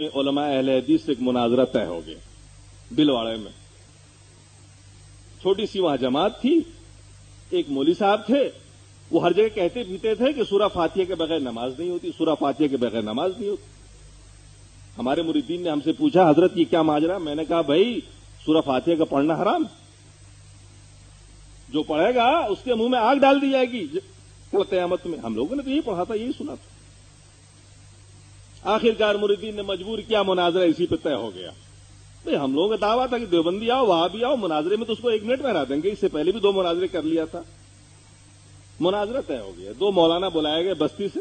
علماء اہل حدیث سے ایک مناظرہ طے ہو گیا بلواڑے میں. چھوٹی سی وہاں جماعت تھی. ایک مولوی صاحب تھے, وہ ہر جگہ کہتے پیتے تھے کہ سورہ فاتحہ کے بغیر نماز نہیں ہوتی, سورہ فاتحہ کے بغیر نماز نہیں ہوتی. ہمارے مریدین نے ہم سے پوچھا, حضرت یہ کیا ماجرا؟ میں نے کہا بھائی سورہ فاتحہ کا پڑھنا حرام, جو پڑھے گا اس کے منہ میں آگ ڈال دی جائے گی کل قیامت میں. ہم لوگوں نے تو یہی پڑھا تھا, یہی سنا تھا. آخرکار مریدین نے مجبور کیا, مناظرہ اسی پہ طے ہو گیا. بھائی ہم لوگوں کا دعویٰ تھا کہ دیوبندی آؤ وہاں بھی آؤ, مناظرے میں تو اس کو 1 منٹ میں ہرا دیں گے. اس سے پہلے بھی 2 مناظرے کر لیا تھا. مناظرہ طے ہو گیا. 2 مولانا بلائے گئے بستی سے,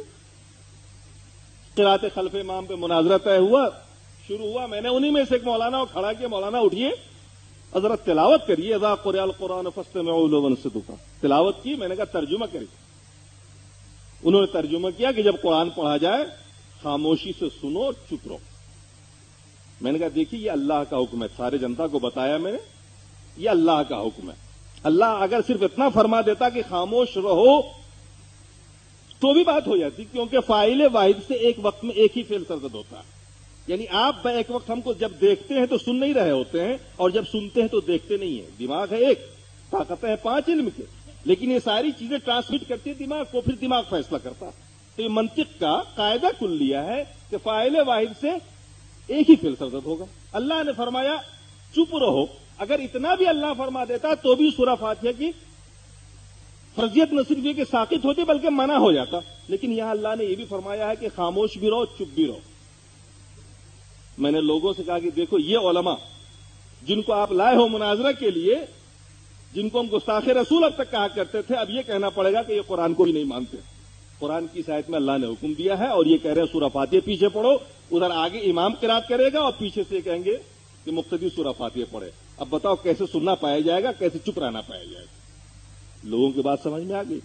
قرات خلف امام پہ مناظرہ طے ہوا, شروع ہوا. میں نے انہی میں سے ایک مولانا کو کھڑا کیا, مولانا اٹھیے حضرت تلاوت کریے, اذا قرئ القرآن فاستمعوا له وانصتوا. تلاوت کی, میں نے کہا ترجمہ کریے. انہوں نے ترجمہ کیا کہ جب قرآن پڑھا جائے خاموشی سے سنو اور چپ رہو. میں نے کہا دیکھیے یہ اللہ کا حکم ہے, سارے جنتا کو بتایا میں نے, یہ اللہ کا حکم ہے. اللہ اگر صرف اتنا فرما دیتا کہ خاموش رہو تو بھی بات ہو جاتی, کیونکہ فاعل واحد سے ایک وقت میں ایک ہی فعل سرزد ہوتا ہے. یعنی آپ ایک وقت ہم کو جب دیکھتے ہیں تو سن نہیں رہے ہوتے ہیں, اور جب سنتے ہیں تو دیکھتے نہیں ہیں. دماغ ہے ایک, طاقتیں ہیں 5 علم کے, لیکن یہ ساری چیزیں ٹرانسمٹ کرتی ہے دماغ کو, پھر دماغ فیصلہ کرتا ہے. تو یہ منطق کا قاعدہ کلیہ ہے کہ فاعل واحد سے ایک ہی فعل سرزد ہوگا. اللہ نے فرمایا چپ رہو. اگر اتنا بھی اللہ فرما دیتا تو بھی سورہ فاتحہ کی فرضیت نہ صرف یہ کہ ساقط ہوتی بلکہ منع ہو جاتا. لیکن یہاں اللہ نے یہ بھی فرمایا ہے کہ خاموش بھی رہو, چپ بھی رہو. میں نے لوگوں سے کہا کہ دیکھو یہ علماء جن کو آپ لائے ہو مناظرہ کے لیے, جن کو ہم گستاخ رسول اب تک کہا کرتے تھے, اب یہ کہنا پڑے گا کہ یہ قرآن کو ہی نہیں مانتے. قرآن کی اس آیت میں اللہ نے حکم دیا ہے اور یہ کہہ رہے ہیں سورہ فاتحہ پیچھے پڑھو, ادھر آگے امام قرات کرے گا اور پیچھے سے کہیں گے کہ مقتدی سورہ فاتحہ پڑھے. اب بتاؤ کیسے سننا پایا جائے گا, کیسے چپ رہنا پایا جائے گا؟ لوگوں کی بات سمجھ میں آ گئی.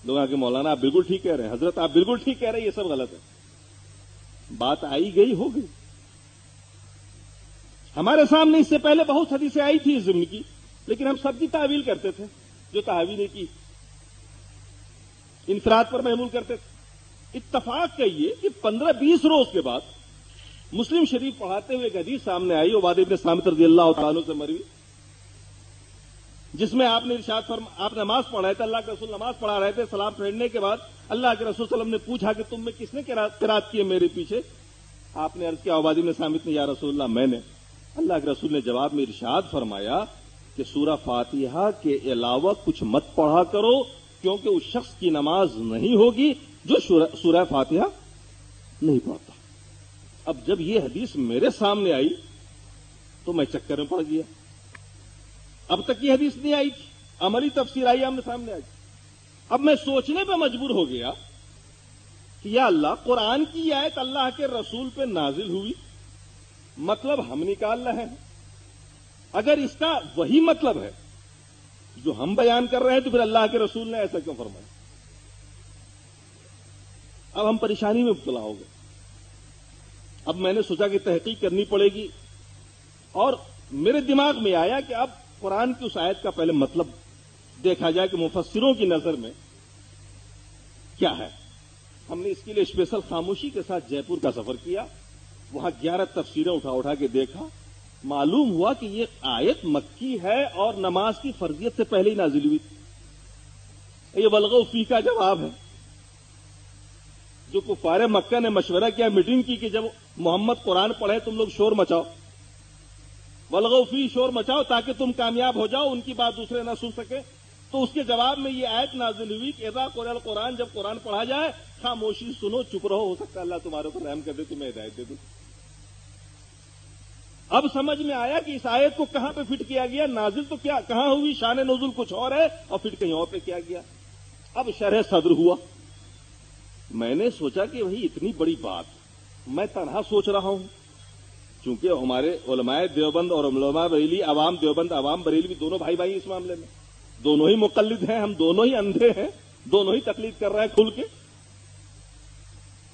لوگ آ کے مولانا آپ بالکل ٹھیک کہہ رہے ہیں, حضرت آپ بالکل ٹھیک کہہ رہے ہیں, یہ سب غلط ہے. بات آئی گئی ہو گئی. ہمارے سامنے اس سے پہلے بہت حدیثیں آئی تھی اس ضمن کی, لیکن ہم سب کی تعویل کرتے تھے. جو تعویلیں کی انفراد پر محمول کرتے تھے. اتفاق کہیے کہ 15-20 روز کے بعد مسلم شریف پڑھاتے ہوئے ایک حدیث سامنے آئی, عبادہ ابن صامت رضی اللہ تعالیٰ عنہ سے مروی, جس میں آپ نے ارشاد آپ نماز پڑھ رہے تھے, اللہ کے رسول نماز پڑھا رہے تھے, سلام پھیرنے کے بعد اللہ کے رسول صلی اللہ علیہ وسلم نے پوچھا کہ تم میں کس نے قرات کی ہے میرے پیچھے؟ آپ نے عرض کیا عبادہ ابن صامت نے, یا رسول اللہ میں نے. اللہ کے رسول نے جواب میں ارشاد فرمایا کہ سورہ فاتحہ کے علاوہ کچھ مت پڑھا کرو, کیونکہ اس شخص کی نماز نہیں ہوگی جو سورہ فاتحہ نہیں پڑھتا. اب جب یہ حدیث میرے سامنے آئی تو میں چکر میں پڑ گیا. اب تک یہ حدیث نہیں آئی تھی, عملی تفسیر آئی ہم نے سامنے آئی. اب میں سوچنے پہ مجبور ہو گیا کہ یا اللہ, قرآن کی یہ آیت اللہ کے رسول پہ نازل ہوئی, مطلب ہم نکال رہے ہیں. اگر اس کا وہی مطلب ہے جو ہم بیان کر رہے ہیں تو پھر اللہ کے رسول نے ایسا کیوں فرمایا؟ اب ہم پریشانی میں مبتلا ہو گئے. اب میں نے سوچا کہ تحقیق کرنی پڑے گی, اور میرے دماغ میں آیا کہ اب قرآن کی اس آیت کا پہلے مطلب دیکھا جائے کہ مفسروں کی نظر میں کیا ہے. ہم نے اس کے لیے اسپیشل خاموشی کے ساتھ جے پور کا سفر کیا. وہاں 11 تفسیریں اٹھا کے دیکھا. معلوم ہوا کہ یہ آیت مکی ہے اور نماز کی فرضیت سے پہلے ہی نازل ہوئی تھی. یہ بلغو فی کا جواب ہے. جو کفار مکہ نے مشورہ کیا, میٹنگ کی کہ جب محمد قرآن پڑھے تم لوگ شور مچاؤ, بلغو فی شور مچاؤ تاکہ تم کامیاب ہو جاؤ, ان کی بات دوسرے نہ سن سکے. تو اس کے جواب میں یہ آیت نازل ہوئی کہ اذا قرئ القرآن, جب قرآن پڑھا جائے خاموشی سنو, چپ رہو, ہو سکتا ہے اللہ تمہارے اوپر رحم کر دے, تمہیں ہدایت دے دے. اب سمجھ میں آیا کہ اس آیت کو کہاں پہ فٹ کیا گیا. نازل تو کیا کہاں ہوئی, شان نزول کچھ اور ہے, اور فٹ کہیں اور پہ کیا گیا. اب شرح صدر ہوا. میں نے سوچا کہ وہی اتنی بڑی بات میں تنہا سوچ رہا ہوں, چونکہ ہمارے علماء دیوبند اور علماء بریلی, عوام دیوبند عوام بریلی دونوں بھائی بھائی اس معاملے میں, دونوں ہی مقلد ہیں, ہم دونوں ہی اندھے ہیں, دونوں ہی تقلید کر رہے ہیں کھل کے.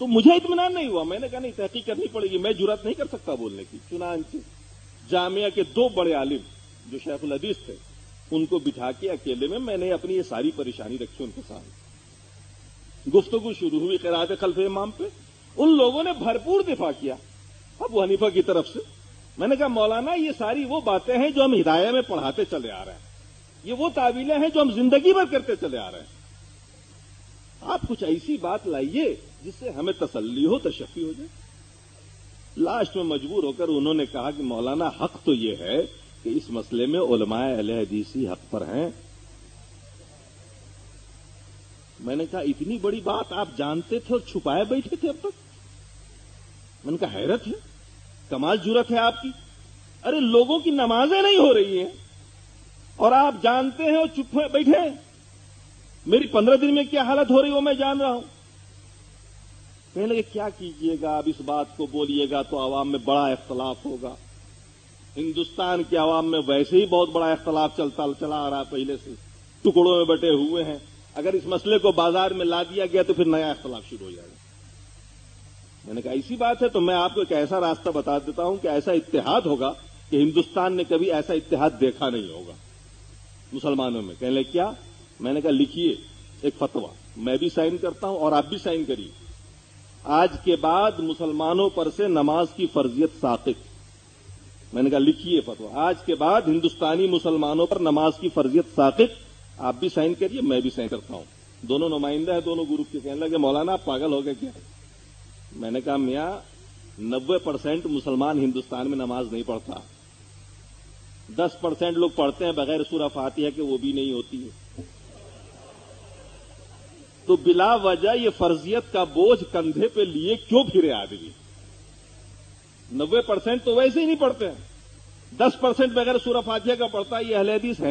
تو مجھے اطمینان نہیں ہوا. میں نے کہا نہیں, تحقیق کرنی پڑے گی, میں جرات نہیں کر سکتا بولنے کی. چنانچہ جامعہ کے 2 بڑے عالم جو شیخ الحدیث تھے, ان کو بٹھا کے اکیلے میں نے اپنی یہ ساری پریشانی رکھی ان کے سامنے. گفتگو شروع ہوئی قرات خلف امام پہ, ان لوگوں نے بھرپور دفاع کیا ابو حنیفہ کی طرف سے. میں نے کہا مولانا یہ ساری وہ باتیں ہیں جو ہم ہدایہ میں پڑھاتے چلے آ رہے ہیں, یہ وہ تعویلیں ہیں جو ہم زندگی بھر کرتے چلے آ رہے ہیں. آپ کچھ ایسی بات لائیے جس سے ہمیں تسلی ہو, تشفی ہو جائے. لاسٹ میں مجبور ہو کر انہوں نے کہا کہ مولانا حق تو یہ ہے کہ اس مسئلے میں علماء اہل حدیث ہی حق پر ہیں. میں نے کہا اتنی بڑی بات آپ جانتے تھے اور چھپائے بیٹھے تھے اب تک. میں نے کہا حیرت ہے, کمال جرت ہے آپ کی. ارے لوگوں کی نمازیں نہیں ہو رہی ہیں اور آپ جانتے ہیں اور چپ بیٹھے ہیں. میری 15 دن میں کیا حالت ہو رہی وہ میں جان رہا ہوں. کہنے لگے کیا کیجئے گا, اب اس بات کو بولیے گا تو عوام میں بڑا اختلاف ہوگا. ہندوستان کے عوام میں ویسے ہی بہت بڑا اختلاف چلا آ رہا ہے, پہلے سے ٹکڑوں میں بٹے ہوئے ہیں. اگر اس مسئلے کو بازار میں لا دیا گیا تو پھر نیا اختلاف شروع ہو جائے گا. میں نے کہا ایسی بات ہے تو میں آپ کو ایک ایسا راستہ بتا دیتا ہوں کہ ایسا اتحاد ہوگا کہ ہندوستان نے کبھی ایسا اتحاد دیکھا نہیں ہوگا مسلمانوں میں. کہنے لگے کیا؟ میں نے کہا لکھیے ایک فتویٰ, میں بھی سائن کرتا ہوں اور آپ بھی سائن کریے. آج کے بعد مسلمانوں پر سے نماز کی فرضیت ساقط. میں نے کہا لکھیے فتویٰ, آج کے بعد ہندوستانی مسلمانوں پر نماز کی فرضیت ساقط. آپ بھی سائن کریے, میں بھی سائن کرتا ہوں. دونوں نمائندے ہیں دونوں گروپ کے. کہنے لگے مولانا آپ پاگل ہو گئے کیا؟ میں نے کہا میاں 90% مسلمان ہندوستان میں نماز نہیں پڑھتا, 10% لوگ پڑھتے ہیں بغیر سورہ فاتحہ کے, وہ بھی نہیں ہوتی ہے. تو بلا وجہ یہ فرضیت کا بوجھ کندھے پہ لیے کیوں پھرے آدمی؟ 90% تو ویسے ہی نہیں پڑھتے ہیں, 10% بغیر سورہ فاتحہ کا پڑھتا ہے. یہ اہل حدیث ہے